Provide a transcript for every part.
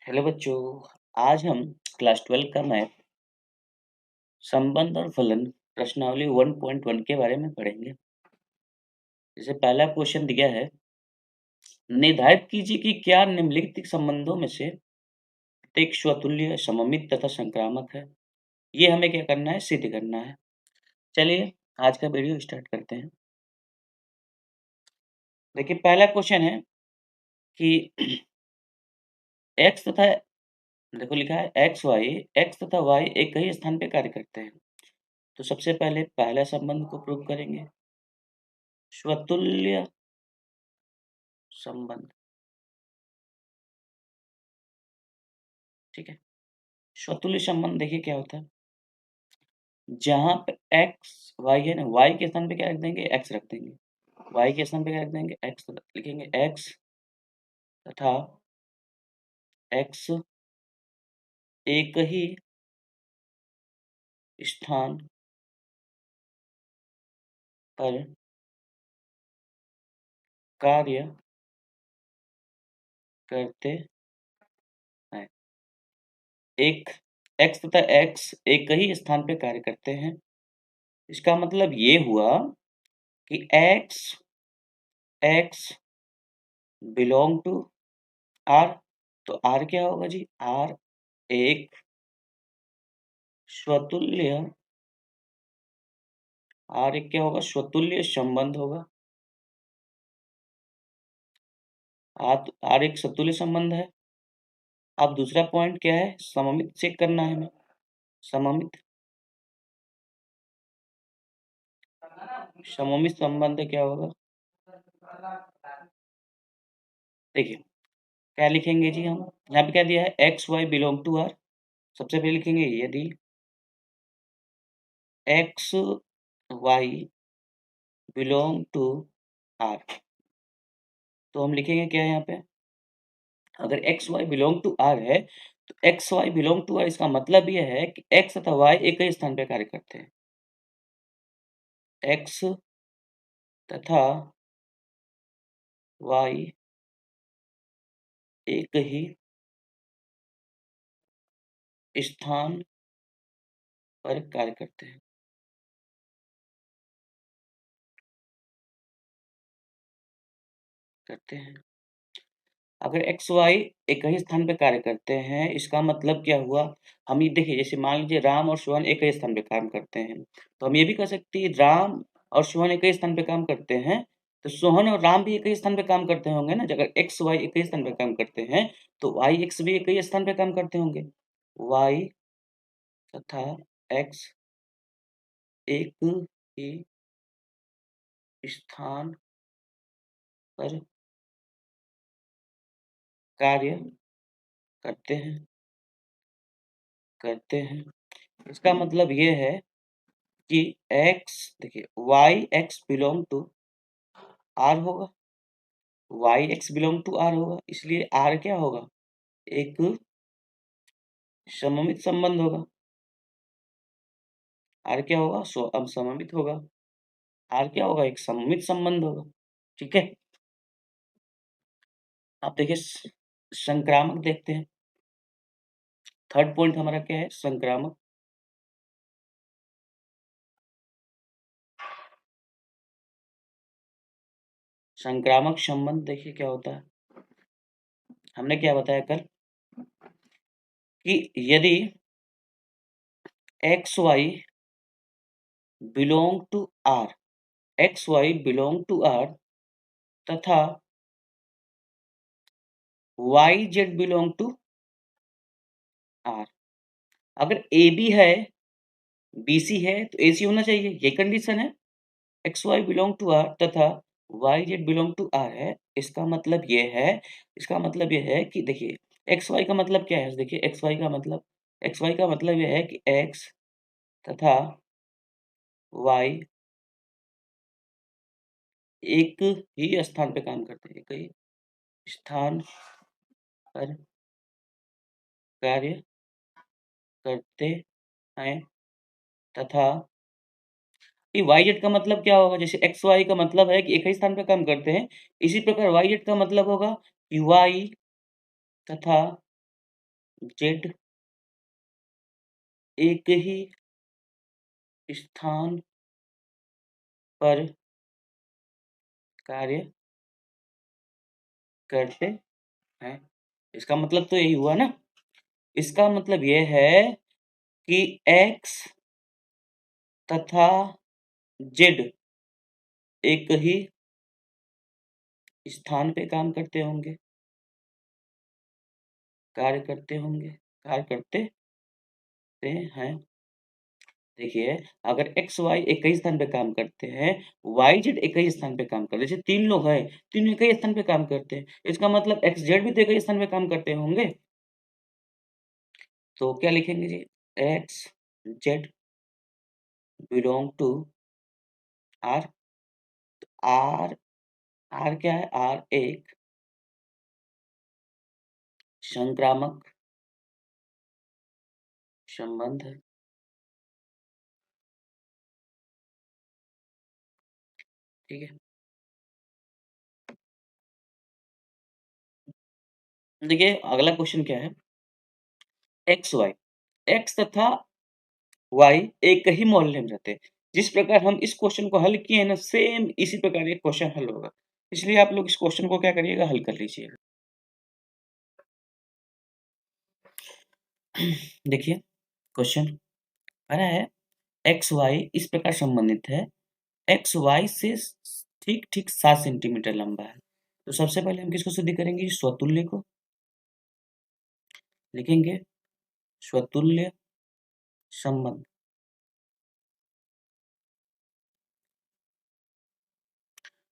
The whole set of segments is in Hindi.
हेलो बच्चों, आज हम क्लास 12 का मैथ संबंध और फलन प्रश्नावली 1.1 के बारे में पढ़ेंगे। जैसे पहला क्वेश्चन दिया है, निर्धारित कीजिए कि क्या निम्नलिखित संबंधों में से प्रत्येक स्वतुल्य, सममित तथा संक्रामक है। ये हमें क्या करना है, सिद्ध करना है। चलिए आज का वीडियो स्टार्ट करते हैं। देखिए पहला क्वेश्चन है कि एक्स तथा देखो लिखा है एक्स तथा वाई एक ही स्थान पे कार्य करते हैं। तो सबसे पहले पहला संबंध को प्रूव करेंगे, स्वतुल्य संबंध। ठीक है, स्वतुल्य संबंध देखिए क्या होता है, जहां पे एक्स वाई है ना, वाई के स्थान पे क्या रख देंगे, एक्स रख देंगे। वाई के स्थान पे क्या रख देंगे, एक्स लिखेंगे। एक्स तथा एक्स एक ही स्थान पर कार्य करते हैं। एक एक्स तथा एक्स एक ही स्थान पे कार्य करते हैं। इसका मतलब ये हुआ कि X X belong to R. तो आर क्या होगा जी, आर एक स्वतुल्य, आर एक क्या होगा, स्वतुल्य संबंध होगा। आर एक समतुल्य संबंध है। अब दूसरा पॉइंट क्या है, सममित चेक करना है हमें। सममित सममित संबंध क्या होगा, देखिए क्या लिखेंगे जी हम। यहाँ पे क्या दिया है, x Y belong to R. सबसे पहले लिखेंगे यदि x Y belong to R, तो हम लिखेंगे क्या है यहाँ पे, अगर x Y belong to R है तो X Y belong to R, इसका मतलब यह है कि एक्स तथा वाई एक ही स्थान पर कार्य करते हैं। एक्स तथा वाई एक ही स्थान पर कार्य करते हैं। करते हैं, अगर एक्स वाई एक ही स्थान पे कार्य करते हैं, इसका मतलब क्या हुआ, हम ये देखिए जैसे मान लीजिए राम और सोहन एक ही स्थान पे काम करते हैं, तो हम ये भी कह सकते हैं राम और सोहन एक ही स्थान पे काम करते हैं, तो सोहन और राम भी एक ही स्थान पे काम करते होंगे ना। अगर एक्स वाई एक ही स्थान पे काम करते हैं तो वाई एक्स भी एक ही स्थान पे काम करते होंगे। वाई तथा एक्स एक ही स्थान पर कार्य करते हैं। करते हैं, इसका मतलब ये है कि एक्स देखिए y x belong to R होगा, y x belong to R होगा, इसलिए आर क्या होगा, एक सममित संबंध होगा। आर क्या होगा, सो अब सममित होगा। आर क्या होगा, एक सममित संबंध होगा। ठीक है, अब देखिए संक्रामक देखते हैं। थर्ड पॉइंट हमारा क्या है, संक्रामक। संक्रामक संबंध देखिए क्या होता है, हमने क्या बताया कल कि यदि x Y belong to R, x Y belong to R तथा y z belong to R, अगर ए बी है, बी सी है तो ए सी होना चाहिए, ये कंडीशन है। X Y belong to R तथा y z belong to R है। इसका मतलब ये है, इसका मतलब ये है कि देखिए एक्स वाई का मतलब क्या है, देखिए एक्स वाई का मतलब ये है कि एक्स तथा वाई एक ही स्थान पे काम करते हैं, एक ही स्थान पर कार्य करते हैं तथा ये वाई जेड का मतलब क्या होगा, जैसे एक्स वाई का मतलब है कि एक ही स्थान पे काम करते हैं, इसी प्रकार वाई जेड का मतलब होगा कि वाई तथा जेड एक ही स्थान पर कार्य करते हैं। इसका मतलब तो यही हुआ ना? इसका मतलब ये है कि एक्स तथा जेड एक ही स्थान पे काम करते होंगे, कार्य करते होंगे, कार्य करते ते हैं। देखिए, अगर एक्स, वाई एक ही स्थान पे काम करते हैं, वाई, जेड एक ही स्थान पे काम कर रहे हैं, जैसे 3 लोग हैं, तीनों एक ही स्थान पे काम करते हैं। इसका मतलब एक्स, जेड भी तो एक ही स्थान पे काम करते होंगे। तो क्या लिखेंगे जी? X, z belong to R. R R क्या है? आर एक संक्रामक संबंध है। ठीक है? देखिए, अगला क्वेश्चन क्या है? X, Y. एक्स तथा वाई एक ही मोहल्ले में रहते हैं। जिस प्रकार हम इस क्वेश्चन को हल किए हैं ना, सेम इसी प्रकार ये क्वेश्चन हल होगा। इसलिए आप लोग इस क्वेश्चन को क्या करिएगा? हल कर लीजिएगा। देखिए, क्वेश्चन कह रहा है एक्स, वाई इस प्रकार संबंधित है। एक्स, वाई से ठीक-ठीक 7 सेंटीमीटर लंबा है। तो सबसे पहले हम किसको सिद्ध करेंगे? स्वतुल्य को। लिखेंगे स्वतुल्य संबंध।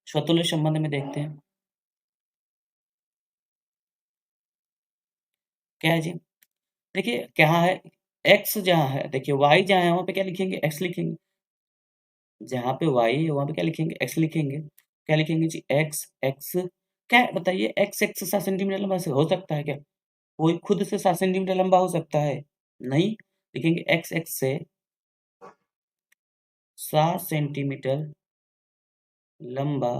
स्वतुल्य संबंध में देखते हैं, क्या है जी? देखिए, क्या है? एक्स जहाँ है, देखिए वाई जहाँ है, वहाँ पे क्या लिखेंगे? एक्स लिखेंगे। जहाँ पे वाई है, वहाँ पे क्या लिखेंगे? एक्स लिखेंगे। क्या लिखेंगे जी? एक्स, एक्स क्या है बताइए? एक्स, एक्स 7 सेंटीमीटर लंबा से हो सकता है क्या? कोई खुद से 7 सेंटीमीटर लंबा हो सकता है? नहीं। लिखेंगे एक्स, एक्स से 7 सेंटीमीटर लंबा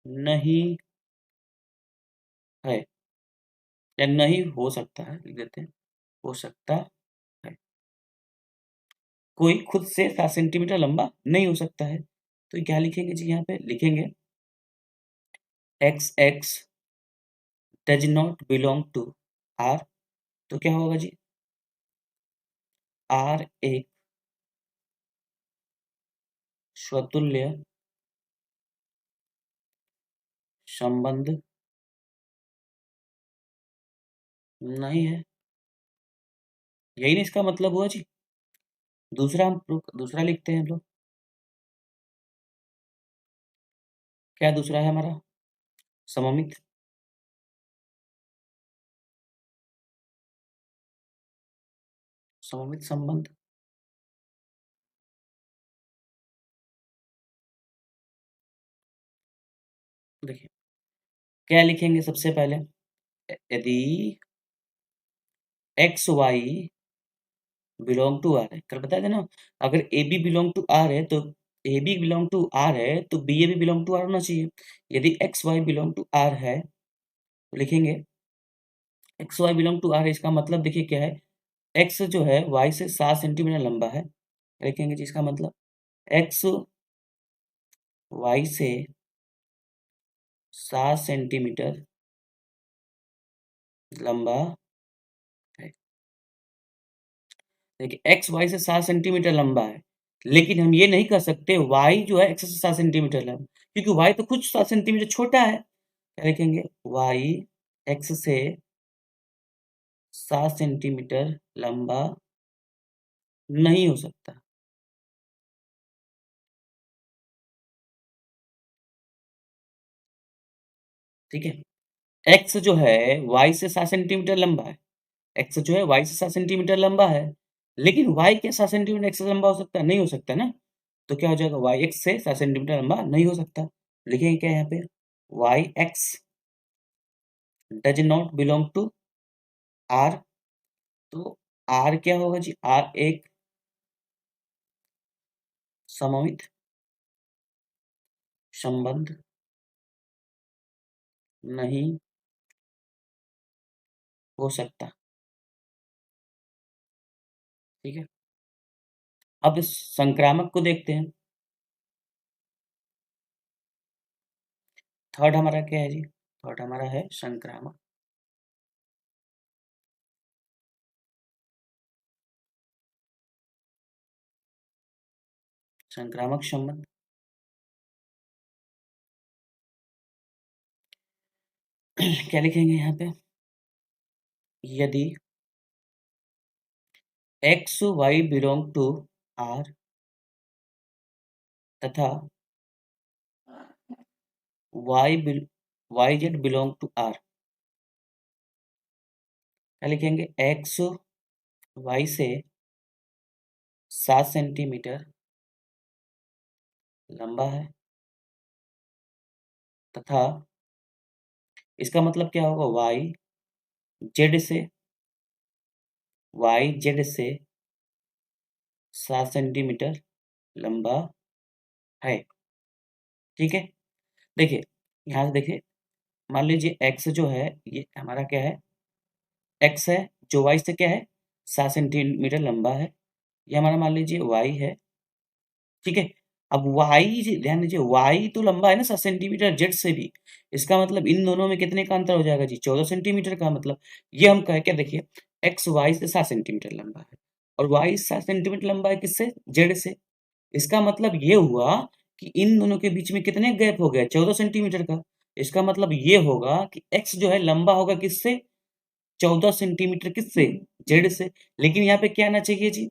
नहीं है, या नहीं हो सकता है, लिख देते हैं, हो सकता है। कोई खुद से 7 सेंटीमीटर लंबा नहीं हो सकता है। तो क्या लिखेंगे जी? यहाँ पे लिखेंगे X, X does not belong to R. तो क्या होगा जी? आर एक स्वतुल्य संबंध नहीं है। यही ना इसका मतलब हुआ जी। दूसरा हम दूसरा लिखते हैं हम लोग। क्या दूसरा है हमारा? सममित। सममित संबंध। देखिए, क्या लिखेंगे सबसे पहले? यदि x, Y belong to R है, कल बताया था ना, अगर ए बी बिलॉन्ग टू आर है, तो A B belong to R है, तो बी ए भी बिलॉन्ग टू आर होना चाहिए। यदि x, Y belong to R है, तो लिखेंगे x, Y belong to R. इसका मतलब देखिए क्या है? एक्स जो है वाई से 7 सेंटीमीटर लंबा है। लिखेंगे जी इसका मतलब एक्स वाई से 7 सेंटीमीटर लंबा है। देखिए एक्स वाई से 7 सेंटीमीटर लंबा है, लेकिन हम ये नहीं कह सकते वाई जो है एक्स से 7 सेंटीमीटर लंबा, क्योंकि वाई तो खुद 7 सेंटीमीटर छोटा है। क्या लिखेंगे? वाई एक्स से 7 सेंटीमीटर लंबा नहीं हो सकता। ठीक है? एक्स जो है वाई से 7 सेंटीमीटर लंबा है। एक्स जो है वाई से 7 सेंटीमीटर लंबा है, लेकिन वाई क्या 7 सेंटीमीटर एक्स से लंबा हो सकता है? नहीं हो सकता ना। तो क्या हो जाएगा? वाई एक्स से 7 सेंटीमीटर लंबा नहीं हो सकता। लिखेंगे क्या यहाँ पे? Y X does not belong to R. तो आर क्या होगा जी? आर एक सममित संबंध नहीं हो सकता। ठीक है, अब इस संक्रामक को देखते हैं। थर्ड हमारा क्या है जी? थर्ड हमारा है संक्रामक। संक्रामक संबंध। क्या लिखेंगे यहाँ पे? यदि x Y belong to R तथा y z belong to R. क्या लिखेंगे? एक्स वाई से 7 सेंटीमीटर लंबा है तथा इसका मतलब क्या होगा? जेड से वाई जेड से 7 सेंटीमीटर लंबा है। ठीक है, देखिए यहाँ से देखिए, मान लीजिए एक्स जो है ये हमारा क्या है? एक्स है, जो वाई से क्या है? 7 सेंटीमीटर लंबा है। ये हमारा मान लीजिए वाई है। ठीक है, अब वाई ध्यान दीजिए, वाई तो लंबा है ना 7 सेंटीमीटर जेड से भी। इसका मतलब इन दोनों में कितने का अंतर हो जाएगा जी? 14 सेंटीमीटर का। मतलब ये हम कहे क्या? देखिए, एक्स वाई से 7 सेंटीमीटर लंबा है और वाई 7 सेंटीमीटर लंबा है किससे? जेड से। इसका मतलब ये हुआ कि इन दोनों के बीच में कितने गैप हो गया? 14 सेंटीमीटर का। इसका मतलब ये होगा कि एक्स जो है लंबा होगा किससे? 14 सेंटीमीटर किससे? जेड से। लेकिन यहाँ पे क्या आना चाहिए जी?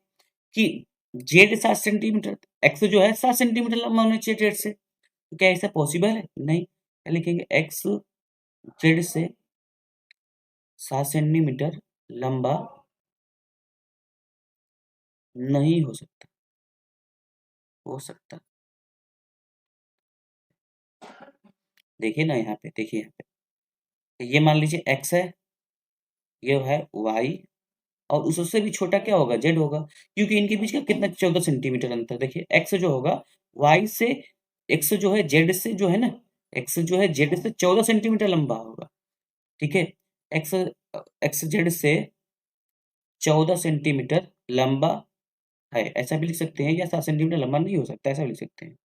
कि जेड 7 सेंटीमीटर, एक्स जो है 7 सेंटीमीटर लंबा होना चाहिए जेड से। तो क्या ऐसा पॉसिबल है? नहीं। क्या लिखेंगे? एक्स जेड से 7 सेंटीमीटर लंबा नहीं हो सकता। हो सकता। देखिए ना यहाँ पे, देखिए यहाँ पे, ये मान लीजिए एक्स है, ये है वाई, और उससे भी छोटा क्या होगा? जेड होगा, क्योंकि इनके बीच का कितना? 14 सेंटीमीटर अंतर। देखिए एक्स जो होगा वाई से, एक्स जो है जेड से जो है ना, एक्स जो है जेड से 14 सेंटीमीटर लंबा होगा। ठीक है, एक्स एक्स जेड से 14 सेंटीमीटर लंबा है, ऐसा भी लिख सकते हैं, या 7 सेंटीमीटर लंबा नहीं हो सकता, ऐसा भी लिख सकते हैं।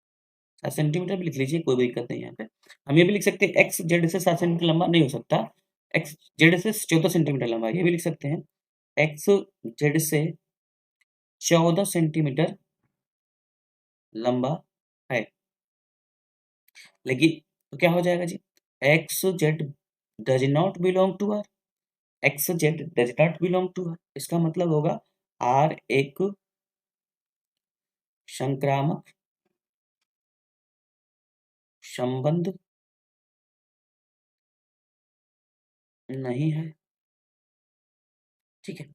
7 सेंटीमीटर भी लिख लीजिए, कोई दिक्कत नहीं है यहाँ पे। हम ये भी लिख सकते हैं एक्स जेड से 7 सेंटीमीटर लंबा नहीं हो सकता, एक्स जेड से 14 सेंटीमीटर लंबा है, ये भी लिख सकते हैं। एक्स जेड से 14 सेंटीमीटर लंबा है। लेकिन तो क्या हो जाएगा जी? X Z does not belong to R. X Z does not belong to R, इसका मतलब होगा आर एक संक्रामक संबंध नहीं है। ठीक है,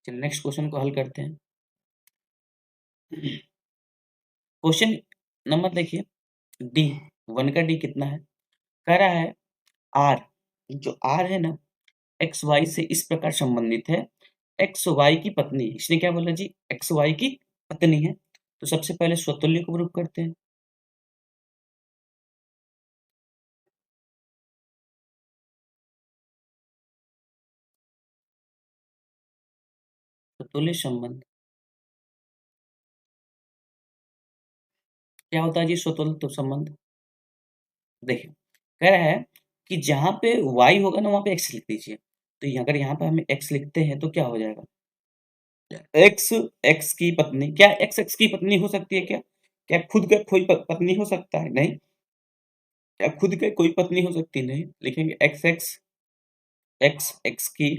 चलिए नेक्स्ट क्वेश्चन को हल करते हैं। क्वेश्चन नंबर देखिए, डी, 1 का डी कितना है? कह रहा है आर, जो आर है ना, एक्स वाई से इस प्रकार संबंधित है। एक्स वाई की पत्नी, इसने क्या बोला जी? एक्स वाई की पत्नी है। तो सबसे पहले स्वतुल्य को प्रूव करते हैं। स्वतुल्य संबंध क्या होता है जी? स्वतुल्य तो संबंध, देखिए कह रहा है कि जहाँ पे वाई होगा ना, वहाँ पे एक्स लिख दीजिए। तो अगर यहाँ पे हम एक्स लिखते हैं तो क्या हो जाएगा? एक्स एक्स की पत्नी, क्या एक्स एक्स की पत्नी हो सकती है क्या? क्या खुद का कोई पत्नी हो सकता है? नहीं। क्या खुद का कोई पत्नी हो सकती? नहीं। लिखेंगे एक्स एक्स, एक्स एक्स की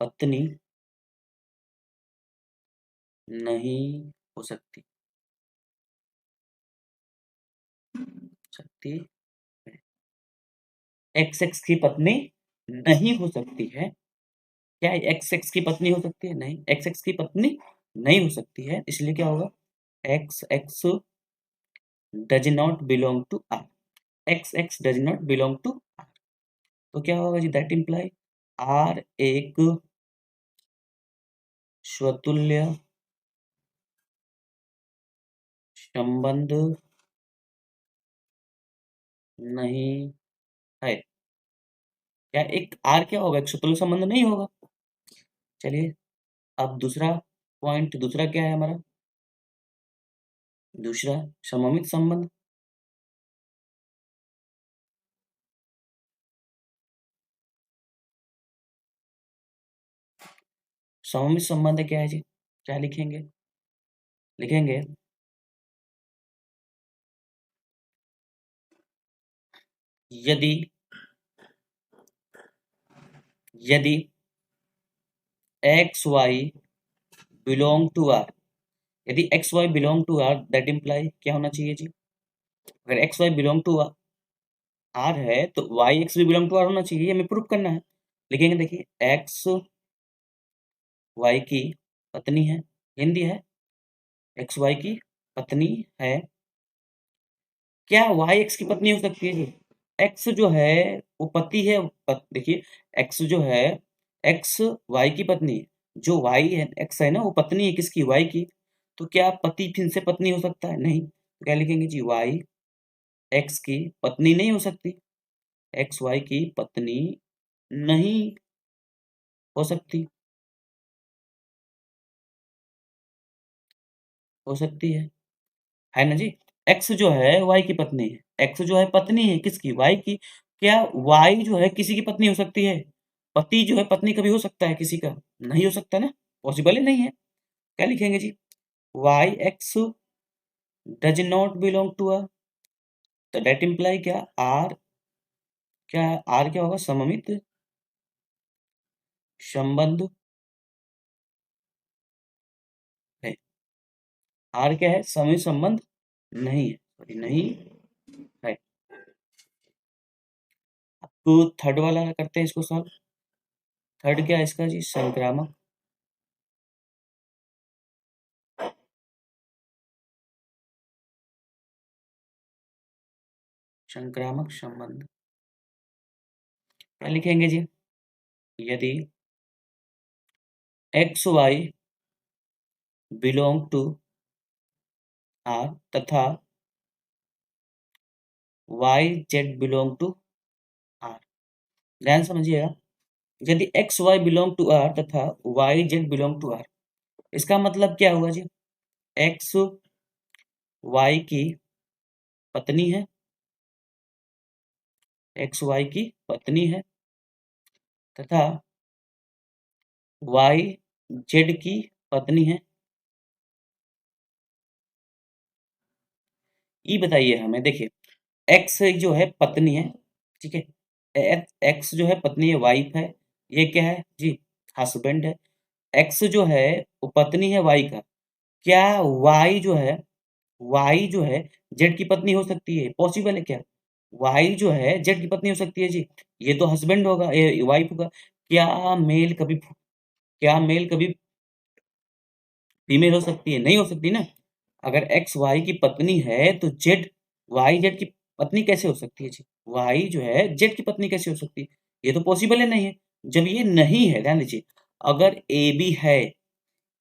पत्नी नहीं हो सकती है। एक्स एक्स की पत्नी नहीं हो सकती है। क्या एक्स एक्स की पत्नी हो सकती है? नहीं, एक्स एक्स की पत्नी नहीं हो सकती है, इसलिए क्या होगा? X x does not belong to R. X x does not belong to R. तो क्या होगा जी? दैट इम्प्लाई आर एक स्वतुल्य संबंध नहीं है। क्या एक आर क्या होगा, एक सुतुल्य संबंध नहीं होगा। चलिए अब दूसरा पॉइंट, दूसरा क्या है हमारा, दूसरा सममित संबंध। सममित संबंध क्या है जी, क्या लिखेंगे, लिखेंगे यदि यदि x Y belong to R, यदि x Y belong to R that imply क्या होना चाहिए जी, अगर x Y belong to R है तो वाई एक्स भी बिलोंग टू आर होना चाहिए, हमें प्रूफ करना है। लिखेंगे देखिए एक्स वाई की पत्नी है, हिंदी है, एक्स वाई की पत्नी है, क्या वाई एक्स की पत्नी हो सकती है जी, एक्स जो है वो पति है, देखिए एक्स जो है, एक्स वाई की पत्नी है, जो वाई है एक्स है ना वो पत्नी है किसकी, वाई की, तो क्या पति फिर से पत्नी हो सकता है, नहीं, तो क्या लिखेंगे जी, वाई एक्स की पत्नी नहीं हो सकती, एक्स वाई की पत्नी नहीं हो सकती, हो सकती है ना जी। एक्स जो है वाई की पत्नी है, एक्स जो है पत्नी है किसकी, वाई की, क्या वाई जो है किसी की पत्नी हो सकती है, पति जो है पत्नी कभी हो सकता है किसी का, नहीं हो सकता ना, पॉसिबल ही नहीं है। क्या लिखेंगे जी, y x does not belong to a, तो दैट इम्प्लाई क्या आर, क्या आर क्या होगा, सममित संबंध है, आर क्या है, सममित संबंध नहीं है, सॉरी नहीं है। तो थर्ड वाला करते हैं इसको सॉल्व, थर्ड क्या है इसका जी, संक्रामक, संक्रामक संबंध, क्या लिखेंगे जी, यदि x Y belong to R तथा y z belong to R, ध्यान समझिएगा, यदि x Y belong to R तथा y z belong to R, इसका मतलब क्या हुआ जी, एक्स वाई की पत्नी है, एक्स वाई की पत्नी है तथा वाई जेड की पत्नी है, ये बताइए हमें, देखिए एक्स जो है पत्नी है, ठीक है, एक्स जो है पत्नी है, वाइफ है, ये क्या है जी, हस्बैंड है, एक्स जो है वो पत्नी है वाई का, क्या वाई जो है, वाई जो है जेड की पत्नी हो सकती है, पॉसिबल है क्या, वाई जो है जेड की पत्नी हो सकती है जी, ये तो हस्बैंड होगा, ये वाइफ होगा, क्या मेल कभी, क्या मेल कभी फीमेल हो सकती है, नहीं हो सकती ना, अगर एक्स वाई की पत्नी है तो जेड वाई जेड की पत्नी कैसे हो सकती है जी, वाई जो है जेड की पत्नी कैसे हो सकती है, ये तो पॉसिबल ही नहीं है। जब ये नहीं है, ध्यान दीजिए, अगर ए बी है,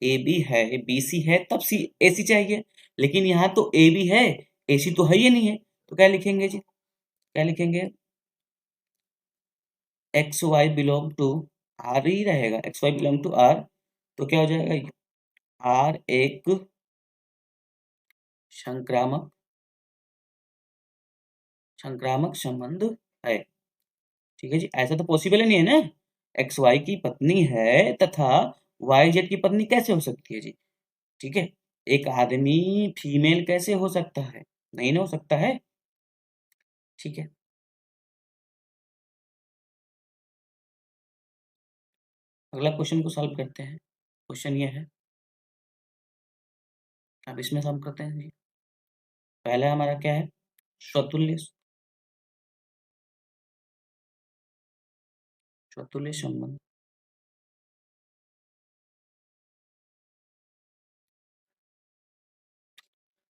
ए बी है, बी सी है तब सी ए सी चाहिए, लेकिन यहाँ तो ए बी है, ए सी तो है ही नहीं है, तो क्या लिखेंगे जी, क्या लिखेंगे, x Y belong to R ही रहेगा, x Y belong to R, तो क्या हो जाएगा, आर एक संक्रामक, संक्रामक संबंध है, ठीक है जी, ऐसा तो पॉसिबल ही नहीं है ना, एक्स वाई की पत्नी है तथा वाई जेड की पत्नी कैसे हो सकती है जी, ठीक है, एक आदमी फीमेल कैसे हो सकता है, नहीं ना हो सकता है, ठीक है। अगला क्वेश्चन को सॉल्व करते हैं, क्वेश्चन ये है, अब इसमें सॉल्व करते हैं जी, पहला हमारा क्या है, स्वतुल्य, स्वतुल्य संबंध,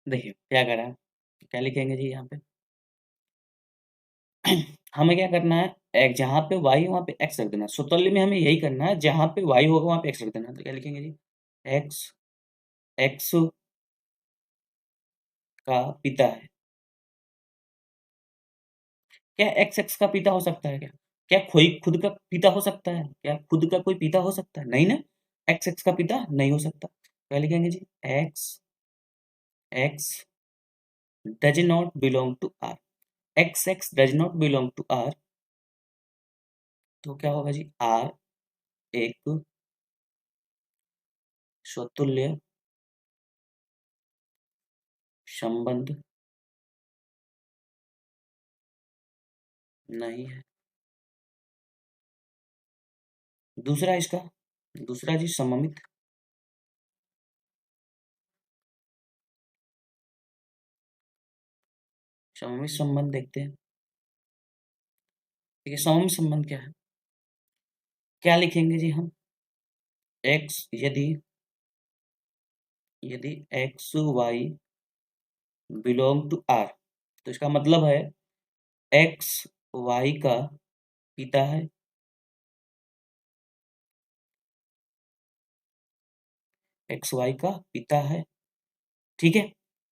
देखिए क्या करा है, क्या लिखेंगे जी यहाँ पे, हमें क्या करना है, एक जहाँ पे वाई है वहाँ पे एक्स रख देना है, स्वतुल्य में हमें यही करना है, जहाँ पे वाई होगा वहाँ पे एक्स रख देना है, तो क्या लिखेंगे जी, एक्स एक्स का पिता है, क्या एक्स एक्स का पिता हो सकता है क्या, क्या कोई खुद का पिता हो सकता है? क्या खुद का कोई पिता हो सकता है? नहीं ना। एक्स एक्स का पिता नहीं हो सकता। क्या लिखेंगे जी? X x does not belong to R. X x does not belong to R, तो क्या होगा जी? आर एक स्वतुल्य संबंध नहीं है। दूसरा इसका, दूसरा जी सममित, सममित संबंध देखते हैं। ठीक है, सममित संबंध क्या है? क्या लिखेंगे जी हम? एक्स यदि यदि x Y belong to R, तो इसका मतलब है एक्स वाई का पिता है, एक्स वाई का पिता है। ठीक है,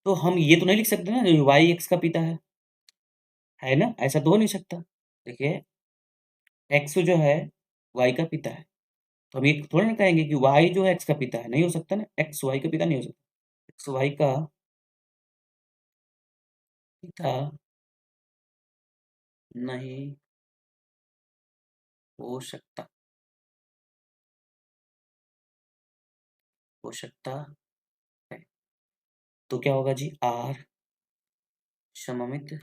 तो हम ये तो नहीं लिख सकते ना वाई एक्स का पिता है ना? ऐसा तो हो नहीं सकता। देखिए, एक्स जो है वाई का पिता है, तो हम ये थोड़ा ना कहेंगे कि वाई जो है एक्स का पिता है, नहीं हो सकता ना, एक्स वाई का पिता नहीं हो सकता। एक्स वाई का पिता नहीं हो सकता, हो सकता है। तो क्या होगा जी? आर सममित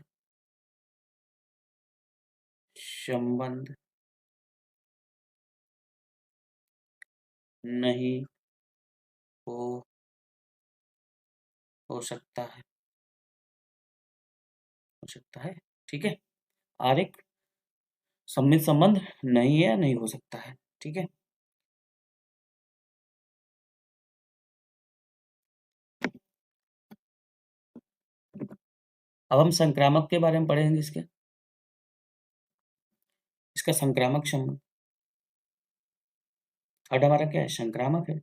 संबंध नहीं हो हो सकता है, हो सकता है। ठीक है, आर एक सममित संबंध नहीं है, नहीं हो सकता है। ठीक है, अब हम संक्रामक के बारे में पढ़ेंगे। इसका संक्रामक संबंध, थर्ड हमारा क्या है? संक्रामक है।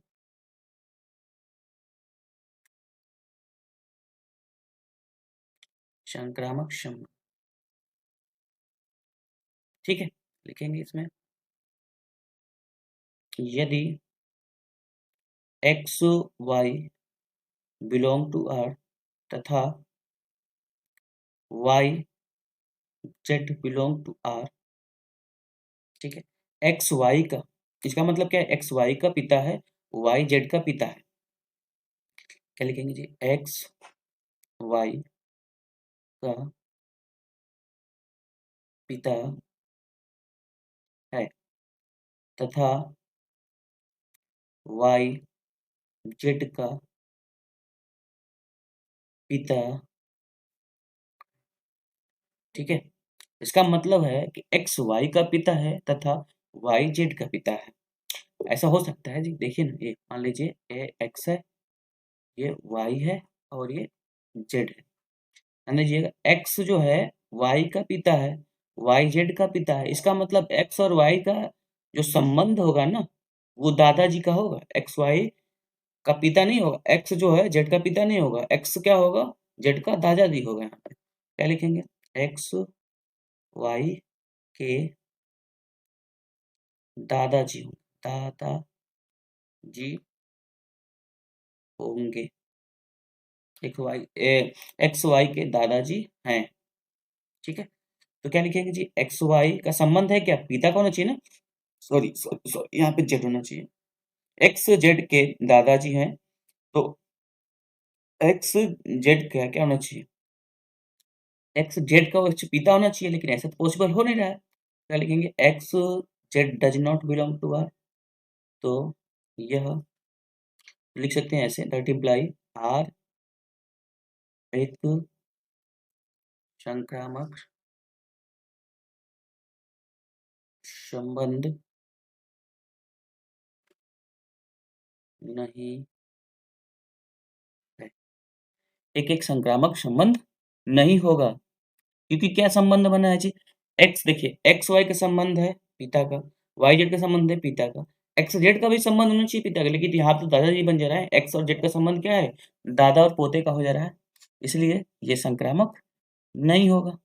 संक्रामक संबंध, ठीक है, लिखेंगे इसमें यदि x Y belong to R तथा y z belong to R. ठीक है, एक्स वाई का, इसका मतलब क्या है? एक्स वाई का पिता है, वाई जेड का पिता है। क्या लिखेंगे जी? एक्स वाई का पिता है तथा वाई जेड का पिता। ठीक है, इसका मतलब है कि एक्स वाई का पिता है तथा वाई जेड का पिता है। ऐसा हो सकता है जी। देखिए ना, ये मान लीजिए ये एक्स है, ये वाई है और ये जेड है। ध्यान दीजिएगा, एक्स जो है वाई का पिता है, वाई जेड का पिता है। इसका मतलब एक्स और वाई का जो संबंध होगा ना, वो दादाजी का होगा। एक्स वाई का पिता नहीं होगा, एक्स जो है जेड का पिता नहीं होगा, एक्स क्या होगा? जेड का दादाजी होगा। यहाँ पे क्या लिखेंगे? एक्स वाई के दादाजी होंगे, दादाजी होंगे। एक्स वाई के दादाजी हैं। ठीक है, तो क्या लिखेंगे जी? एक्स वाई का संबंध है क्या? पिता का होना चाहिए ना, सॉरी सॉरी सॉरी, यहाँ पे जेड होना चाहिए। एक्स जेड के दादाजी हैं, तो एक्स जेड का क्या होना चाहिए? एक्स जेड का पिता होना चाहिए, लेकिन ऐसा तो पॉसिबल हो नहीं रहा है। क्या लिखेंगे? X Z does not belong to R, तो यह लिख सकते हैं ऐसे, दैट इम्प्लाई आर एक संक्रामक संबंध नहीं है। एक संक्रामक संबंध नहीं होगा, क्योंकि क्या संबंध बना है जी? एक्स, देखिए एक्स वाई का संबंध है पिता का, वाई जेड का संबंध है पिता का, एक्स जेड का भी संबंध होना चाहिए पिता का, लेकिन यहाँ तो दादाजी बन जा रहा है। एक्स और जेड का संबंध क्या है? दादा और पोते का हो जा रहा है, इसलिए ये संक्रामक नहीं होगा।